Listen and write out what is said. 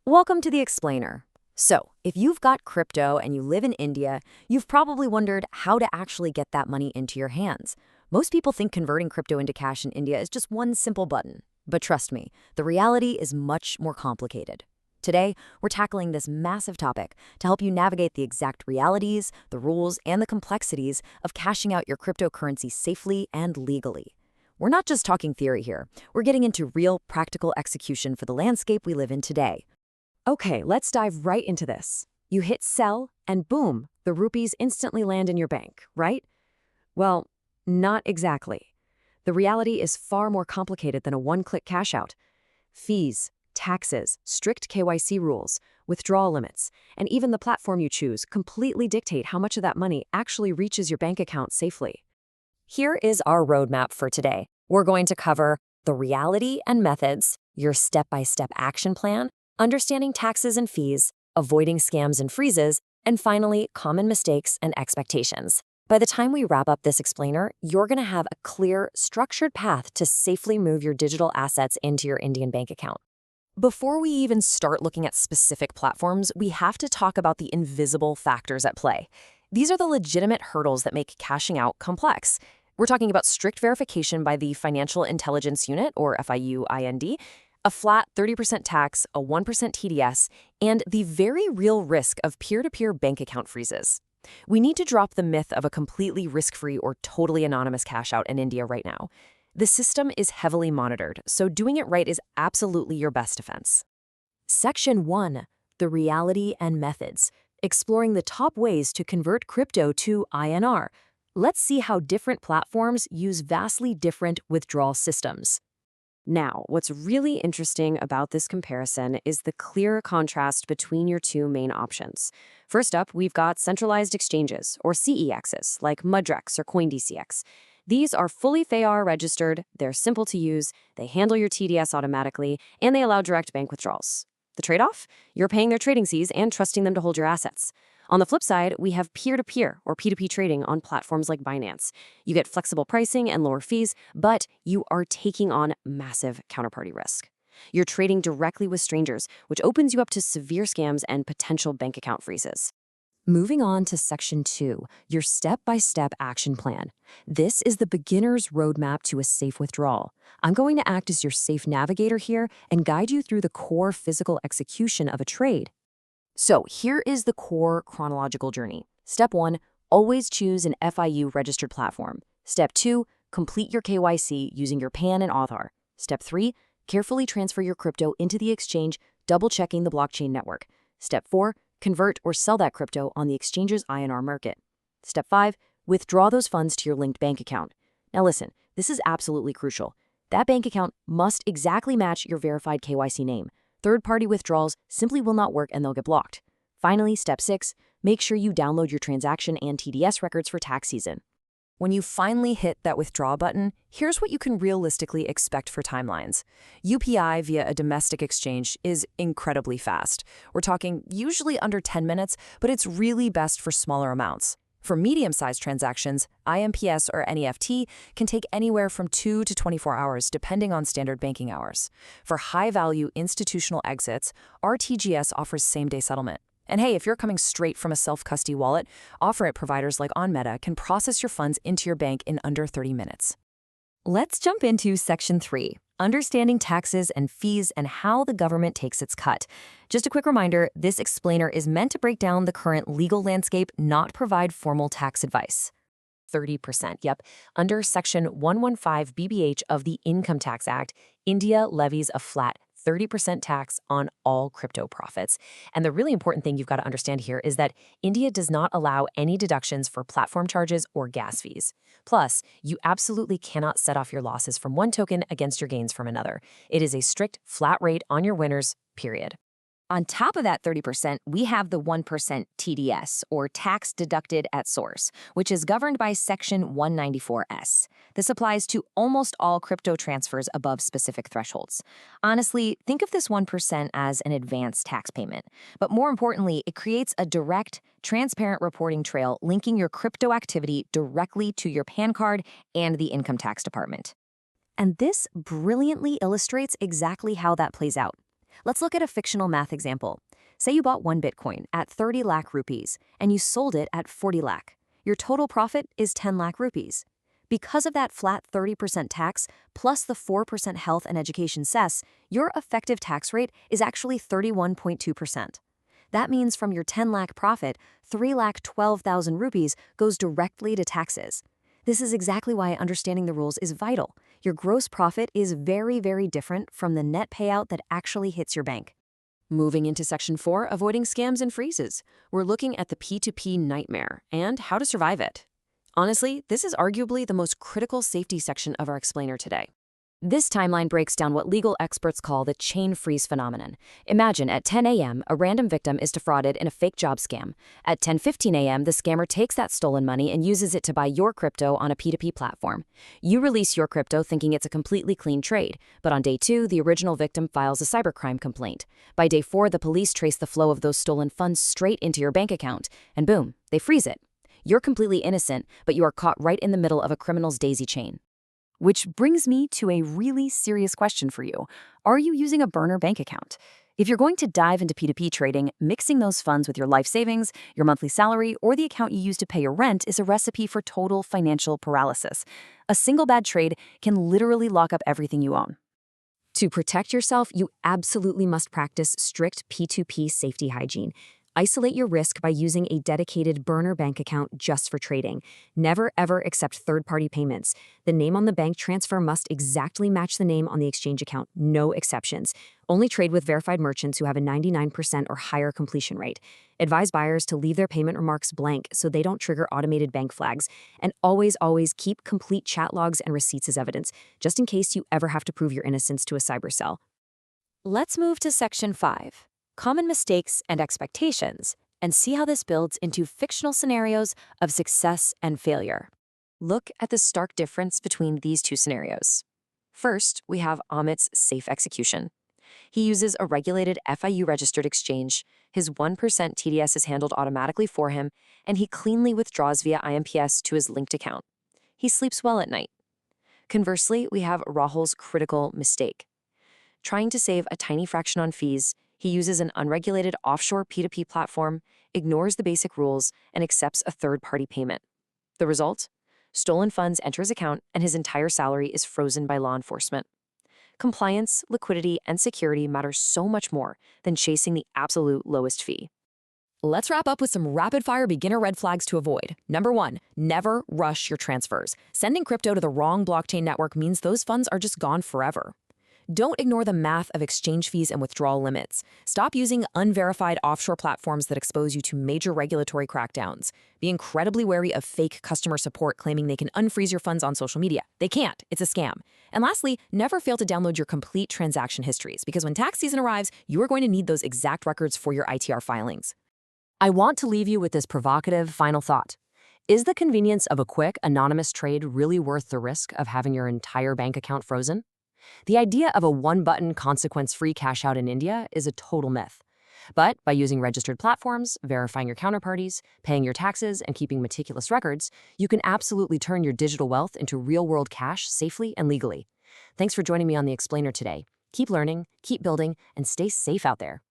Welcome to the Explainer. So, if you've got crypto and you live in India, you've probably wondered how to actually get that money into your hands. Most people think converting crypto into cash in India is just one simple button. But trust me, the reality is much more complicated. Today, we're tackling this massive topic to help you navigate the exact realities, the rules, and the complexities of cashing out your cryptocurrency safely and legally. We're not just talking theory here. We're getting into real, practical execution for the landscape we live in today. Okay, let's dive right into this. You hit sell, and boom, the rupees instantly land in your bank, right? Well, not exactly. The reality is far more complicated than a one-click cash out. Fees, taxes, strict KYC rules, withdrawal limits, and even the platform you choose completely dictate how much of that money actually reaches your bank account safely. Here is our roadmap for today. We're going to cover the reality and methods, your step-by-step action plan, understanding taxes and fees, avoiding scams and freezes, and finally, common mistakes and expectations. By the time we wrap up this explainer, you're going to have a clear, structured path to safely move your digital assets into your Indian bank account. Before we even start looking at specific platforms, we have to talk about the invisible factors at play. These are the legitimate hurdles that make cashing out complex. We're talking about strict verification by the Financial Intelligence Unit, or FIU-IND, a flat 30% tax, a 1% TDS, and the very real risk of peer-to-peer bank account freezes. We need to drop the myth of a completely risk-free or totally anonymous cash out in India right now. The system is heavily monitored, so doing it right is absolutely your best defense. Section 1. The reality and methods. Exploring the top ways to convert crypto to INR. Let's see how different platforms use vastly different withdrawal systems. Now, what's really interesting about this comparison is the clear contrast between your two main options. First up, we've got centralized exchanges, or CEXs, like Mudrex or CoinDCX. These are fully FAR registered, they're simple to use, they handle your TDS automatically, and they allow direct bank withdrawals. The trade-off? You're paying their trading fees and trusting them to hold your assets. On the flip side, we have peer-to-peer or P2P trading on platforms like Binance. You get flexible pricing and lower fees, but you are taking on massive counterparty risk. You're trading directly with strangers, which opens you up to severe scams and potential bank account freezes. Moving on to Section 2, your step-by-step action plan. This is the beginner's roadmap to a safe withdrawal. I'm going to act as your safe navigator here and guide you through the core physical execution of a trade. So here is the core chronological journey. Step 1, always choose an FIU-registered platform. Step 2, complete your KYC using your PAN and Aadhaar. Step 3, carefully transfer your crypto into the exchange, double-checking the blockchain network. Step 4, convert or sell that crypto on the exchange's INR market. Step 5, withdraw those funds to your linked bank account. Now listen, this is absolutely crucial. That bank account must exactly match your verified KYC name. Third-party withdrawals simply will not work and they'll get blocked. Finally, Step 6, make sure you download your transaction and TDS records for tax season. When you finally hit that withdraw button, here's what you can realistically expect for timelines. UPI via a domestic exchange is incredibly fast. We're talking usually under 10 minutes, but it's really best for smaller amounts. For medium-sized transactions, IMPS or NEFT can take anywhere from 2 to 24 hours, depending on standard banking hours. For high-value institutional exits, RTGS offers same-day settlement. And hey, if you're coming straight from a self-custody wallet, offer-it providers like OnMeta can process your funds into your bank in under 30 minutes. Let's jump into Section 3, understanding taxes and fees and how the government takes its cut. Just a quick reminder, this explainer is meant to break down the current legal landscape, not provide formal tax advice. 30%, yep. Under Section 115 BBH of the Income Tax Act, India levies a flat 30% tax on all crypto profits. And the really important thing you've got to understand here is that India does not allow any deductions for platform charges or gas fees. Plus, you absolutely cannot set off your losses from one token against your gains from another. It is a strict flat rate on your winners, period. On top of that 30%, we have the 1% TDS, or tax deducted at source, which is governed by Section 194S. This applies to almost all crypto transfers above specific thresholds. Honestly, think of this 1% as an advance tax payment. But more importantly, it creates a direct, transparent reporting trail linking your crypto activity directly to your PAN card and the income tax department. And this brilliantly illustrates exactly how that plays out. Let's look at a fictional math example. Say you bought 1 Bitcoin at 30 lakh rupees and you sold it at 40 lakh. Your total profit is 10 lakh rupees. Because of that flat 30% tax plus the 4% health and education cess, your effective tax rate is actually 31.2%. That means from your 10 lakh profit, 3,12,000 rupees goes directly to taxes. This is exactly why understanding the rules is vital. Your gross profit is very, very different from the net payout that actually hits your bank. Moving into Section 4, Avoiding Scams and Freezes, we're looking at the P2P nightmare and how to survive it. Honestly, this is arguably the most critical safety section of our explainer today. This timeline breaks down what legal experts call the chain freeze phenomenon. Imagine at 10 a.m., a random victim is defrauded in a fake job scam. At 10:15 a.m., the scammer takes that stolen money and uses it to buy your crypto on a P2P platform. You release your crypto thinking it's a completely clean trade, but on day 2, the original victim files a cybercrime complaint. By day 4, the police trace the flow of those stolen funds straight into your bank account, and boom, they freeze it. You're completely innocent, but you are caught right in the middle of a criminal's daisy chain. Which brings me to a really serious question for you. Are you using a burner bank account? If you're going to dive into P2P trading, mixing those funds with your life savings, your monthly salary, or the account you use to pay your rent is a recipe for total financial paralysis. A single bad trade can literally lock up everything you own. To protect yourself, you absolutely must practice strict P2P safety hygiene. Isolate your risk by using a dedicated burner bank account just for trading. Never ever accept third-party payments. The name on the bank transfer must exactly match the name on the exchange account, no exceptions. Only trade with verified merchants who have a 99% or higher completion rate. Advise buyers to leave their payment remarks blank so they don't trigger automated bank flags. And always keep complete chat logs and receipts as evidence, just in case you ever have to prove your innocence to a cyber cell. Let's move to Section 5. Common mistakes and expectations, and see how this builds into fictional scenarios of success and failure. Look at the stark difference between these two scenarios. First, we have Amit's safe execution. He uses a regulated FIU-registered exchange, his 1% TDS is handled automatically for him, and he cleanly withdraws via IMPS to his linked account. He sleeps well at night. Conversely, we have Rahul's critical mistake. Trying to save a tiny fraction on fees, he uses an unregulated offshore P2P platform, ignores the basic rules, and accepts a third-party payment. The result? Stolen funds enter his account, and his entire salary is frozen by law enforcement. Compliance, liquidity, and security matter so much more than chasing the absolute lowest fee. Let's wrap up with some rapid-fire beginner red flags to avoid. Number 1, never rush your transfers. Sending crypto to the wrong blockchain network means those funds are just gone forever. Don't ignore the math of exchange fees and withdrawal limits. Stop using unverified offshore platforms that expose you to major regulatory crackdowns. Be incredibly wary of fake customer support claiming they can unfreeze your funds on social media. They can't. It's a scam. And lastly, never fail to download your complete transaction histories, because when tax season arrives, you are going to need those exact records for your ITR filings. I want to leave you with this provocative final thought. Is the convenience of a quick, anonymous trade really worth the risk of having your entire bank account frozen? The idea of a one-button, consequence-free cash-out in India is a total myth. But by using registered platforms, verifying your counterparties, paying your taxes, and keeping meticulous records, you can absolutely turn your digital wealth into real-world cash safely and legally. Thanks for joining me on The Explainer today. Keep learning, keep building, and stay safe out there.